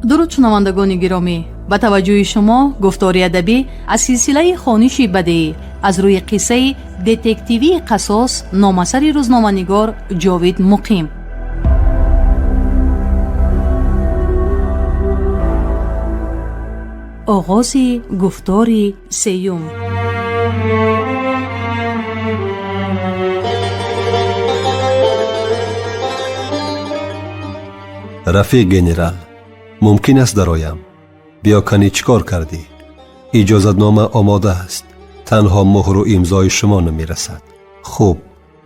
درود شنوندگان گرامی، با توجه شما گفتاری ادبی از سلسله خوانش بدیعی از روی قصه دتکتیوی قصاص نامه‌نگار روزنامه‌نگار جاوید مقیم. آغاز گفتاری سیوم. رفیق گنرال، ممکن است درایم؟ بیا کنی چیکار کردی؟ اجازتنامه آماده است، تنها مهر و امضای شما نمی رسد. خوب،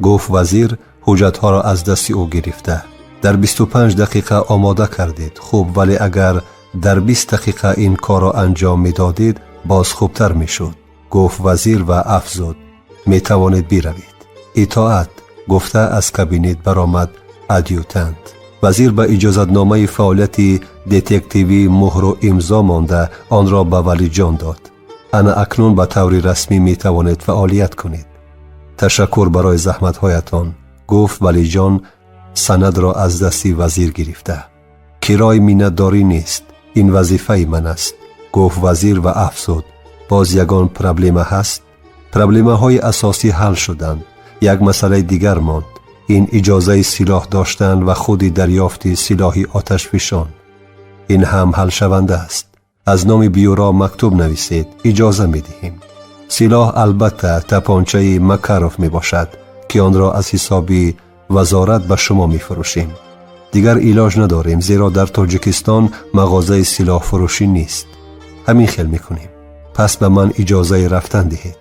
گفت وزیر حجتها را از دست او گرفته. در 25 دقیقه آماده کردید. خوب، ولی اگر در 20 دقیقه این کار را انجام می دادید باز خوبتر می شد. گفت وزیر و افزود می توانید بروید. اطاعت، گفته از کابینت برآمد ادیوتنت. وزیر به اجازتنامه فعالیت دتکتیوی مهر و امضا مانده آن را به ولی جان داد. انا اکنون به طور رسمی می توانید فعالیت کنید. تشکر برای زحمت‌هایتان، گفت ولی جان سند را از دست وزیر گرفته. کرای مینتداری نیست، این وظیفه من است، گفت وزیر و افزود باز یگان پرابلم هست. پرابلم‌های اساسی حل شدند، یک مسئله دیگر ماند، این اجازه سلاح داشتن و خودی دریافت سلاح آتش فشان. این هم حل شونده است. از نام بیورا مکتوب نویسید، اجازه می دهیم. سلاح البته تپانچه مکاروف می باشد که آن را از حساب وزارت به شما می فروشیم. دیگر علاج نداریم، زیرا در تاجیکستان مغازه سلاح فروشی نیست. همین خیل می کنیم. پس به من اجازه رفتن دهید.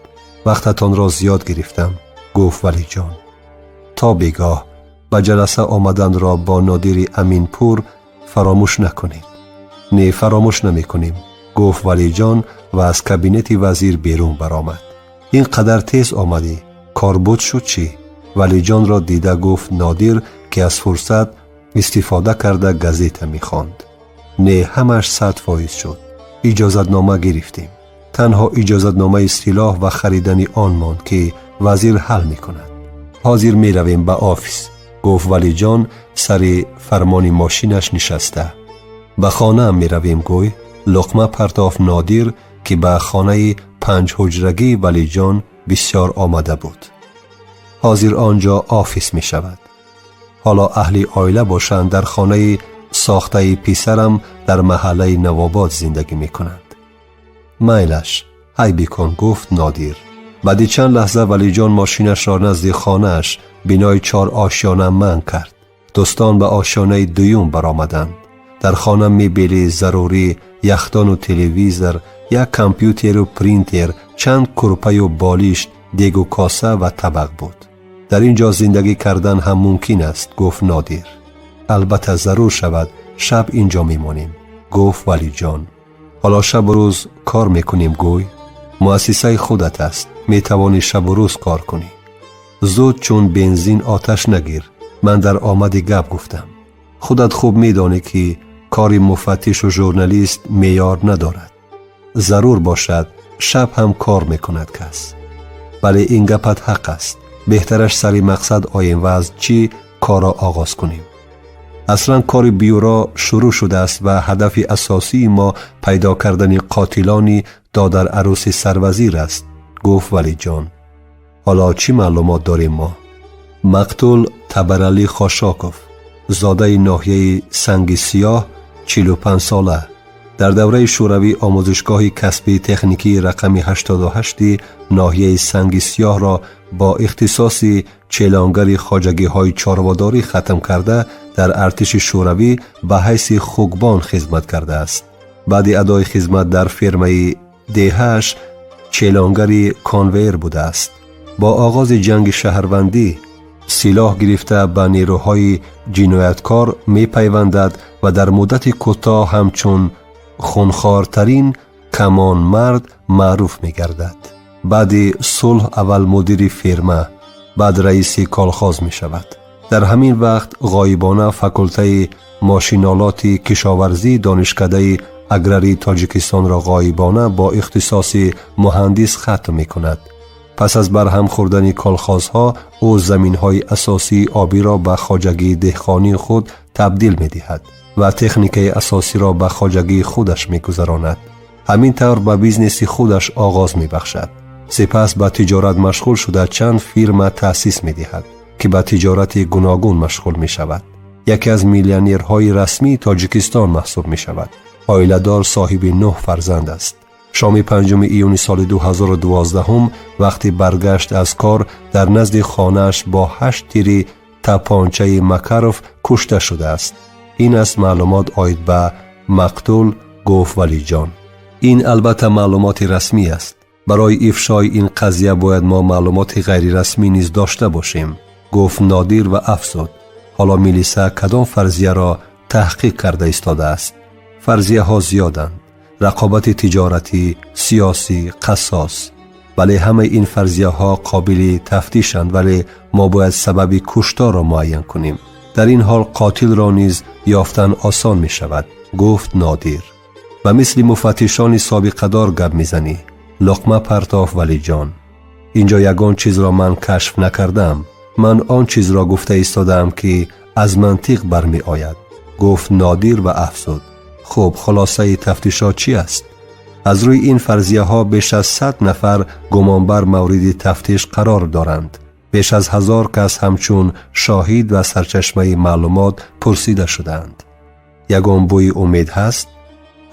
وقتتان را زیاد گرفتم، گفت ولی جان. تا بیگاه به جلسه آمدن را با نادر امین پور فراموش نکنید. نه، فراموش نمی کنیم، گفت ولی جان و از کابینت وزیر بیرون برآمد. این قدر تیز آمدی، کار بود شد چی؟ ولی جان را دیده گفت نادر که از فرصت استفاده کرده گازیته می خواند. نه، همش 100% شد. اجازتنامه گرفتیم. تنها اجازتنامه سلاح و خریدن آن ماند که وزیر حل می کند. حاضر می رویم به آفیس، گفت ولی جان سر فرمان ماشینش نشسته. به خانه هم می رویم گوی، لقمه پرتاف نادر که به خانه 5 حجرگی ولی جان بسیار آمده بود. حاضر آنجا آفیس می شود. حالا اهل عائله باشند. در خانه ساخته پسرم در محله نواباد زندگی می کنند. میلش، های بیکن، گفت نادر. بعد چند لحظه ولی جان ماشینش را نزد خانهش بینای 4 آشیانه من کرد. دوستان به آشیانه دوم برآمدند. در خانه میبلی ضروری، یخدان و تلویزر، یک کامپیوتر و پرینتر، چند کرپه و بالیش، دیگ و کاسه و طبق بود. در اینجا زندگی کردن هم ممکن است، گفت نادر. البته ضرور شود شب اینجا میمانیم، گفت ولی جان. حالا شب و روز کار میکنیم گوی؟ مؤسسه خودت است، میتوانی شب و روز کار کنی. زود چون بنزین آتش نگیر. من در آمد گپ گفتم. خودت خوب میدانی که کاری مفتش و ژورنالیست معیار ندارد. ضرور باشد شب هم کار میکند کس. ولی این گپت حق است. بهترش سری مقصد آییم و از چی کار را آغاز کنیم. اصلا کار بیورا شروع شده است و هدف اساسی ما پیدا کردن قاتلانی دادر عروس سروزیر است، گفت ولی جان. حالا چی معلومات داریم ما؟ مقتول تبرعلی خاشاکوف، زاده ناحیه سنگ سیاه، 45 ساله، در دوره شوروی آموزشگاه کسبی تکنیکی رقم 88 ناحیه سنگ سیاه را با اختصاص چیلانگر خواجگی های چارواداری ختم کرده در ارتش شوروی به حیث خوگبان خدمت کرده است. بعد ادای خدمت در فرمه دهش چیلانگری کانویر بوده است. با آغاز جنگ شهروندی سلاح گرفته به نیروهای جنایتکار می پیوندد و در مدت کوتاه همچون خونخوارترین کمان مرد معروف می گردد. بعد صلح اول مدیر فرمه، بعد رئیس کالخاز می شود. در همین وقت غایبانه فاکولته ماشینالات کشاورزی دانشکده اگراری تاجیکستان را غایبانه با اختصاص مهندس ختم می کند. پس از برهم خوردن کالخازها او زمین‌های اساسی آبی را به خواجگی دهقانی خود تبدیل می دهد. و تکنیک اساسی را به خواجگی خودش می‌گذراند. همین طور به بیزنس خودش آغاز می‌بخشد. سپس به تجارت مشغول شده چند فیرما تأسیس می‌دهد که به تجارت گوناگون مشغول می‌شود. یکی از میلیونرهای رسمی تاجیکستان محسوب می‌شود. عائله‌دار، صاحب 9 فرزند است. شام 5 ایون سال 2012 وقتی برگشت از کار در نزد خانه‌اش با 8 تیر تپانچه مکروف کشته شده است. این است معلومات آید به مقتول، گفت ولی جان. این البته معلومات رسمی است. برای افشای این قضیه باید ما معلومات غیر رسمی نیز داشته باشیم، گفت نادیر و افزود. حالا میلیسا کدام فرضیه را تحقیق کرده ایستاده است؟ فرضیه ها زیادند. رقابت تجارتی، سیاسی، قصاص. ولی همه این فرضیه ها قابل تفتیشند، ولی ما باید سبب کشتار را معین کنیم. در این حال قاتل را نیز یافتن آسان می شود، گفت نادیر. و مثل مفتشان سابقه دار گپ میزنی. لقمه پرتاف ولی جان. اینجا یگان چیز را من کشف نکردم. من آن چیز را گفته ایستادم که از منطق برمی آید، گفت نادیر و افزود. خب خلاصه تفتیشات چی است؟ از روی این فرضیه ها بیش از 100 نفر گمانبر مورد تفتیش قرار دارند. بیش از 1000 کس همچون شاهد و سرچشمه معلومات پرسیده شدند. یگان بوی امید هست.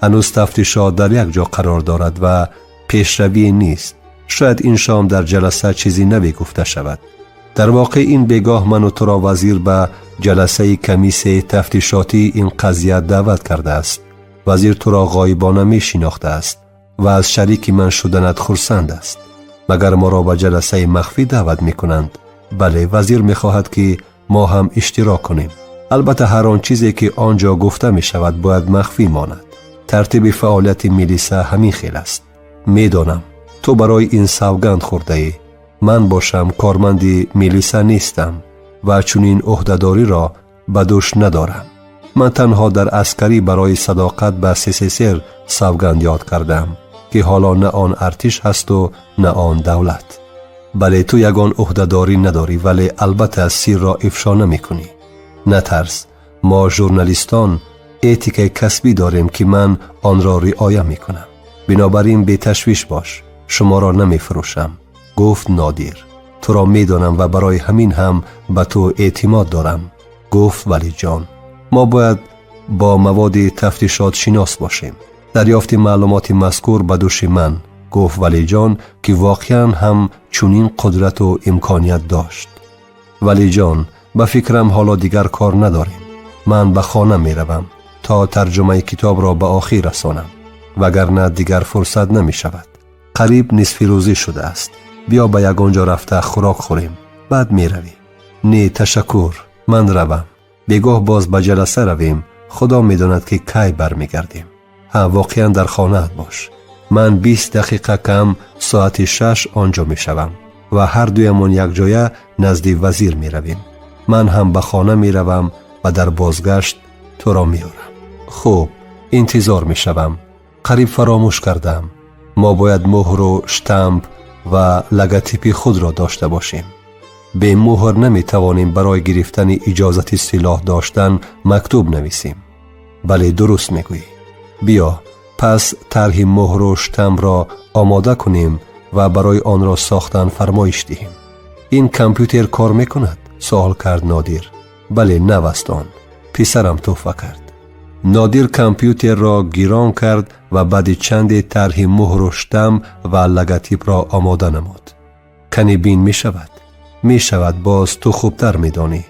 هنوز تفتیشات در یک جا قرار دارد و پیشروی نیست. شاید این شام در جلسه چیزی نوی گفته شود. در واقع این بگاه من و تو را وزیر به جلسه کمیسه تفتیشاتی این قضیه دعوت کرده است. وزیر تو را غایبانه می شناخته است و از شریک من شدنت خرسند است. مگر ما را به جلسه مخفی دعوت می کنند؟ بله، وزیر می خواهد که ما هم اشتراک کنیم. البته هر آن چیزی که آنجا گفته می شود باید مخفی ماند. ترتیب فعالیت میلیسا همین خیل است. می دانم تو برای این سوگند خورده ای. من باشم کارمند میلیسا نیستم و چون این عهده‌داری را به دوش ندارم. من تنها در عسکری برای صداقت به سیسیسر سوگند یاد کردم که حالا نه آن ارتش هست و نه آن دولت. بله تو یگان عهده‌داری نداری، ولی البته سیر را افشا نمی کنی. نترس، ما ژورنالیستان اتیک کسبی داریم که من آن را رعایت می کنم. بنابراین بی تشویش باش، شما را نمی فروشم، گفت نادیر. تو را می دانم و برای همین هم به تو اعتماد دارم، گفت ولی جان. ما باید با مواد تفتیشات شناس باشیم. دریافت معلومات مذکور به دوش من، گفت ولی جان که واقعا هم چنین قدرت و امکانیت داشت. ولی جان به فکرم حالا دیگر کار نداریم. من به خانه می روم تا ترجمه کتاب را به آخر رسانم، وگرنه دیگر فرصت نمی شود. قریب نصف روزی شده است. بیا به یگانجا رفته خوراک خوریم، بعد می روی. نه تشکر، من روم. بگاه باز به جلسه رویم. خدا می داند که کی برمی گردیم. ها، واقعا در خانه باش. من 20 دقیقه کم ساعت 6 آنجا می شوم و هر دویمان یک جایه نزد وزیر می رویم. من هم به خانه می روم و در بازگشت تو را می آورم. خوب، انتظار می شوم. قریب فراموش کردم. ما باید مهر و شتامپ و لگاتیپ خود را داشته باشیم. به مهر نمی توانیم برای گرفتن اجازت سلاح داشتن مکتوب نویسیم. بله درست می گویی. بیا پس طرح مهر و شتامپ را آماده کنیم و برای آن را ساختن فرمایش دهیم. این کامپیوتر کار می کند؟ سوال کرد نادیر. بله نوستان، پسرم تحفه کرد. نادیر کامپیوتر را گیران کرد و بعد چند طرح مهر و شتامپ و لگاتیپ را آماده نمود. کنی بین می شود. می شود، باز تو خوبتر می دانی.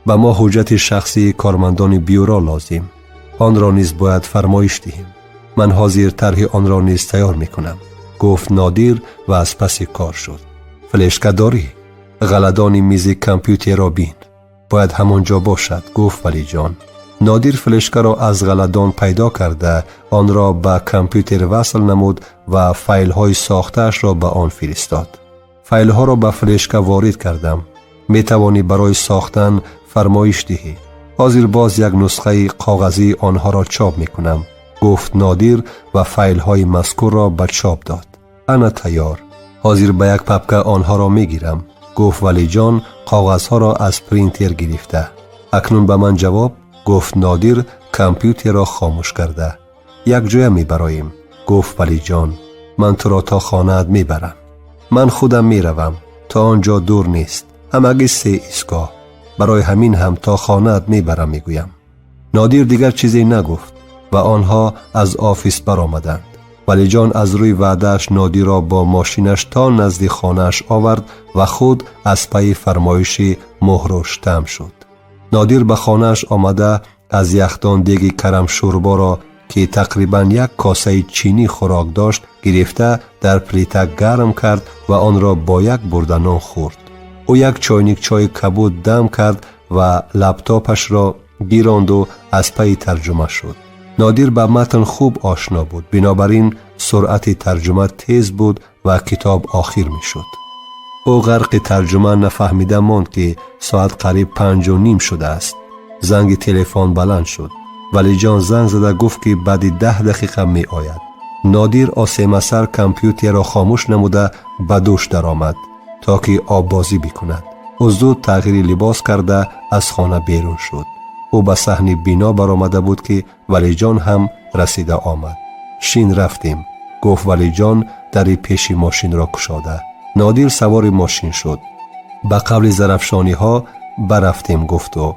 و ما حجت شخصی کارمندان بیورا لازم. آن را نیز باید فرمایش دهیم. من حاضر طرح آن را نیز تیار می کنم، گفت نادیر و از پس کار شد. فلشکه داری؟ غلدان میز کامپیوتر را بین. باید همانجا باشد، گفت ولی جان. نادیر فلشکه را از غلدان پیدا کرده آن را به کامپیوتر وصل نمود و فایل های ساخته‌اش را به آن فرستاد. فایل ها را به فلشکه وارد کردم. می توانی برای ساختن فرمایش دهی. حاضر باز یک نسخه کاغذی آنها را چاپ می کنم، گفت نادیر و فایل های مذکور را به چاپ داد. انا تیار. حاضر به یک پاپکه آنها را می گیرم، گفت ولی جان کاغذها را از پرینتر گرفته. اکنون به من جواب، گفت نادیر کامپیوتر را خاموش کرده یک جای میبراییم. گفت ولی جان من تو را تا خانه‌ات میبرم. من خودم میروم، تا آنجا دور نیست، همگی 3 ایستگاه، برای همین هم تا خانه‌ات میبرم میگویم. نادیر دیگر چیزی نگفت و آنها از آفیس برآمدند. ولی جان از روی وعده‌اش نادیر را با ماشینش تا نزدیک خانه‌اش آورد و خود از پی فرمایشی مهرشتم شد. نادیر به خانه‌اش آمده از یخدان دیگ کرم شوربا را که تقریباً 1 کاسه چینی خوراک داشت گرفته در پلیته گرم کرد و آن را با 1 برده نان خورد. او 1 چایnik چای کبود دم کرد و لپتاپش را گیراند و از پی ترجمه شد. نادیر به متن خوب آشنا بود، بنابراین سرعت ترجمه تیز بود و کتاب آخر می شد. او غرق ترجمه نفهمیده ماند که ساعت قریب 5:30 شده است. زنگ تلفن بلند شد. ولی جان زنگ زده گفت که بعد 10 دقیقه می آید. نادیر آسیمه سر کامپیوتر را خاموش نموده به دوش در آمد تا که آب بازی بکند. او زود تغییر لباس کرده از خانه بیرون شد. او به صحن بینا برآمده بود که ولی جان هم رسیده آمد. شین رفتیم، گفت ولی جان در پیش ماشین را گشاده. نادیر سوار ماشین شد. به قبل ظرفشانی ها برفتیم گفت و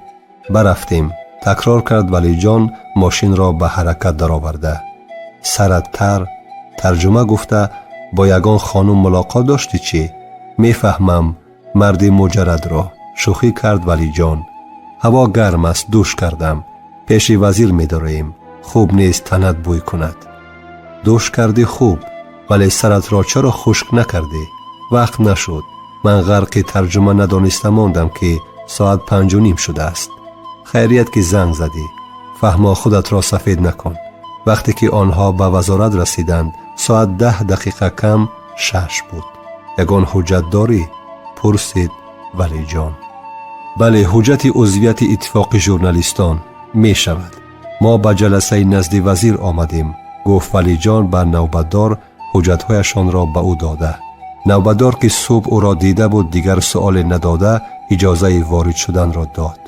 برفتیم تکرار کرد. ولی جان ماشین را به حرکت درآورده. سرت ترجمه گفته با یگان خانم ملاقات داشتی چی؟ میفهمم مرد مجرد را. شوخی کرد ولی جان. هوا گرم است، دوش کردم، پیش وزیر می داریم، خوب نیست تنت بوی کند. دوش کردی خوب، ولی سرت را چرا خشک نکردی؟ وقت نشد. من غرق ترجمه ندانسته ماندم که ساعت 5:30 شده است. خیریت که زنگ زدی. فهما خودت را سفید نکن. وقتی که آنها به وزارت رسیدند ساعت 10 دقیقه کم 6 بود. یگان حجت داری؟ پرسید ولی جان. بله، حجت عضویت اتفاق ژورنالیستان می شود. ما به جلسه نزد وزیر آمدیم. گفت ولی جان به نوبتدار حجتهایشان را به او داده. نوبتدار که صبح او را دیده بود دیگر سؤال نداده اجازه وارد شدن را داد.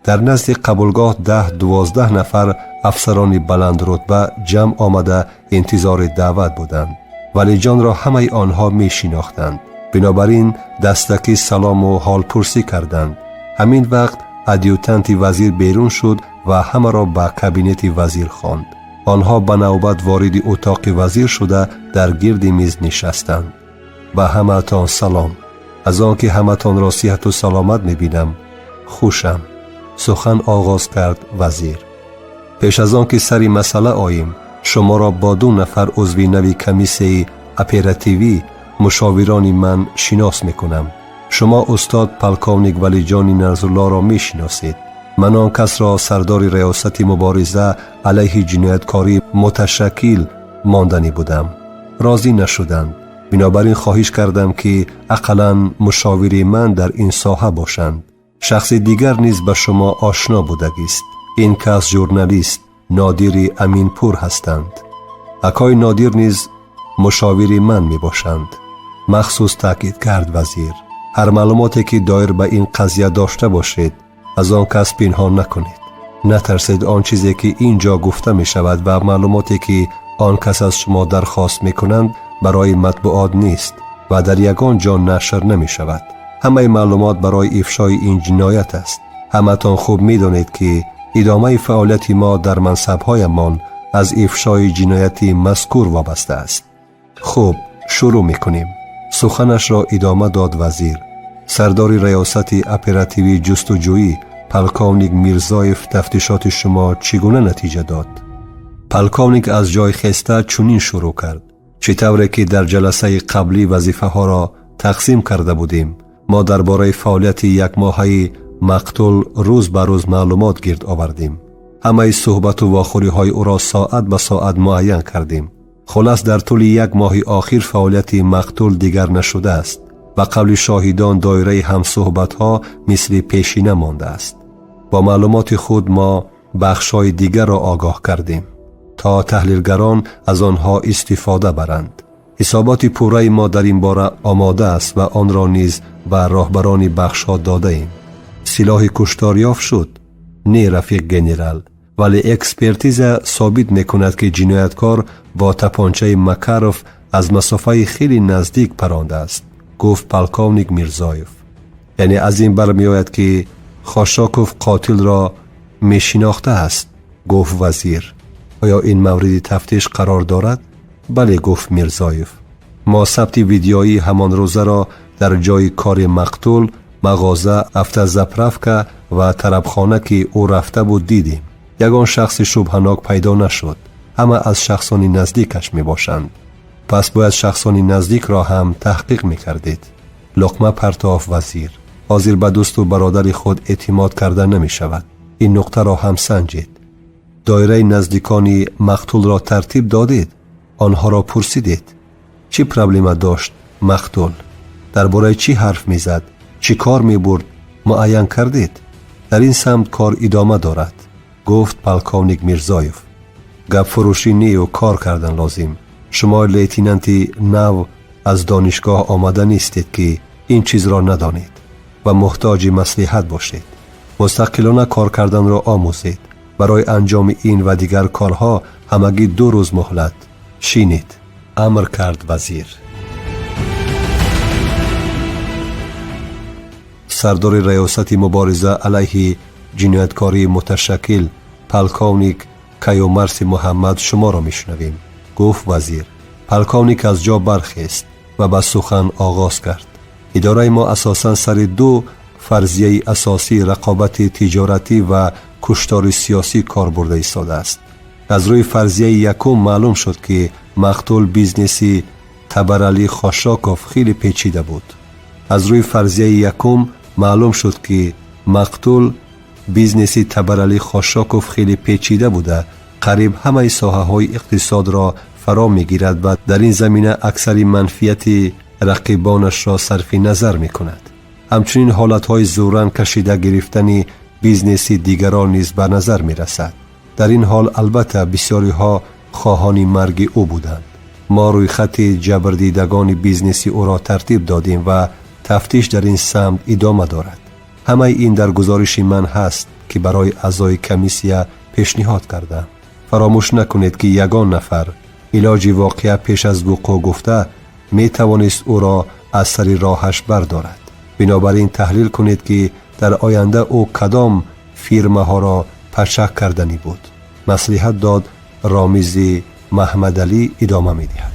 در نزد قبولگاه 10-12 نفر افسران بلند رتبه جمع آمده انتظار دعوت بودند. ولی جان را همه آنها می شناختند. بنابراین دستکی سلام و حال پرسی کردند. همین وقت ادیوتنت وزیر بیرون شد و همه را به کابینت وزیر خواند. آنها به نوبت وارد اتاق وزیر شده در گرد میز نشستند. به همه‌تان سلام. از آنکه همه‌تان را صحت و سلامت می‌بینم خوشم. سخن آغاز کرد وزیر. پیش از آنکه سری مسئله آییم، شما را با 2 نفر عضو نوی کمیسه اپراتیوی مشاوران من شناس میکنم. شما استاد پلکونیک ولی جان نرزالله را میشناسید. من آن کس را سردار ریاست مبارزه علیه جنایتکاری متشکل ماندنی بودم. راضی نشدند. بنابراین خواهش کردم که اقلاً مشاوری من در این ساحه باشند. شخص دیگر نیز به شما آشنا بودگی است. این کس ژورنالیست نادیر امینپور هستند. اکای نادیر نیز مشاوری من می باشند. مخصوص تاکید کرد وزیر. هر معلوماتی که دایر به این قضیه داشته باشید از آن کس پنهان نکنید. نترسید آن چیزی که اینجا گفته می شود و معلوماتی که آن کس از شما درخواست می کنند برای مطبوعات نیست و در یگان جا نشر نمی شود. همه معلومات برای افشای این جنایت است. همتان خوب می دانید که ادامه فعالیت ما در منصب‌هایمان از افشای جنایتی مذکور وابسته است. خوب، شروع می کنیم. سخنش را ادامه داد وزیر. سردار ریاست اپراتیوی جستجویی پلکونیک میرزایف تفتیشات شما چگونه نتیجه داد؟ پلکونیک از جای خسته چنین شروع کرد. چطوری که در جلسه قبلی وظیفه ها را تقسیم کرده بودیم، ما درباره فعالیت 1 ماهه مقتول روز به روز معلومات گرد آوردیم. همه صحبت و واخوری های او را ساعت به ساعت معین کردیم. خلاص در طول 1 ماه آخر فعالیت مقتول دیگر نشده است و قبل شاهدان دایره هم صحبت ها مثل پیشینه مانده است. با معلومات خود ما بخشای دیگر را آگاه کردیم تا تحلیلگران از آنها استفاده برند. حسابات پوره ما در این باره آماده است و آن را نیز به راهبران بخش‌ها داده ایم. سلاح کشتار یافت شد؟ نه رفیق گنرال، ولی اکسپرتیز ثابت میکند که جنایتکار با تپانچه مکاروف از مسافه خیلی نزدیک پرانده است، گفت پالکونیک میرزایف. یعنی از این برمیآید که خاشاکوف قاتل را میشناخته است، گفت وزیر. آیا این مورد تفتیش قرار دارد؟ بله، گفت میرزایف. ما ثبت ویدیویی همان روزه را در جای کار مقتول، مغازه، автозаправка و طربخانه که او رفته بود دیدیم. یگان شخص شبهناک پیدا نشد. همه از شخصان نزدیکش می باشند. پس باید شخصان نزدیک را هم تحقیق می کردید. لقمه پرتاف وزیر. حاضر به دوست و برادر خود اعتماد کرده نمی شود. این نقطه را هم سنجید. دایره نزدیکان مقتول را ترتیب دادید. آنها را پرسیدید. چی پرابلم داشت مقتول؟ درباره چی حرف می زد؟ چی کار می برد؟ معین کردید. در این سمت کار ادامه دارد، گفت پالکونیک میرزایف. گپ فروشی نی و کار کردن لازم. شما لیتینانتی نو از دانشگاه آمده نیستید که این چیز را ندانید و محتاج مصلحت باشید. مستقلانه کار کردن را آموزید. برای انجام این و دیگر کارها همگی 2 روز مهلت. شینید، امر کرد وزیر. سردار ریاست مبارزه علیه جنایتکاری متشکل پالکونیک کیومرث محمد شما را میشنویم، گفت وزیر. پالکونیک از جا برخاست و به سخن آغاز کرد. اداره ما اساساً سر 2 فرضیه اساسی رقابت تجارتی و کشتار سیاسی کار برده ایستاده است. از روی فرضیه یکم معلوم شد که مقتول بیزنسی تبرعلی خاشاکوف خیلی پیچیده بود. از روی فرضیه یکم معلوم شد که مقتول بیزنسی تبرعلی خاشاکوف خیلی پیچیده بوده، قریب همه ساحه های اقتصاد را فرا میگیرد و در این زمینه اکثر منفیت رقیبانش را صرف نظر می کند. همچنین حالت های زورن کشیده گرفتن بیزنسی دیگران نیز به نظر می رسد. در این حال البته بسیاری ها خواهان مرگ او بودند. ما روی خط جبردیدگان بیزنسی او را ترتیب دادیم و تفتیش در این سمت ادامه دارد. همه این در گزارش من هست که برای اعضای کمیسیه پیشنهاد کردم. فراموش نکنید که یگان نفر علاج واقعه پیش از وقوع گفته می توانست او را از سر راهش بردارد. بنابراین تحلیل کنید که در آینده او کدام فیرمه ها را پشک کردنی بود. مصلحت داد رامیزی محمد علی ادامه می دهد.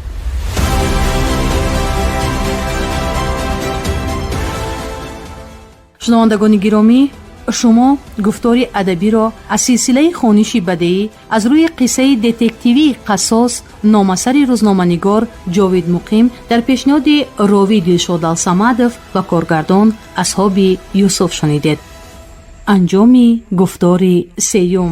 شنوندگان گرامی، شما گفتاری ادبی را از سلسله خوانش بدیعی از روی قصه دتکتیوی قصاص نامسری روزنامه‌نگار جاوید مقیم در پیشنهاد راوی دلشاد الصمدوف و کارگردان اصحاب یوسف شنیدید. انجام گفتار 3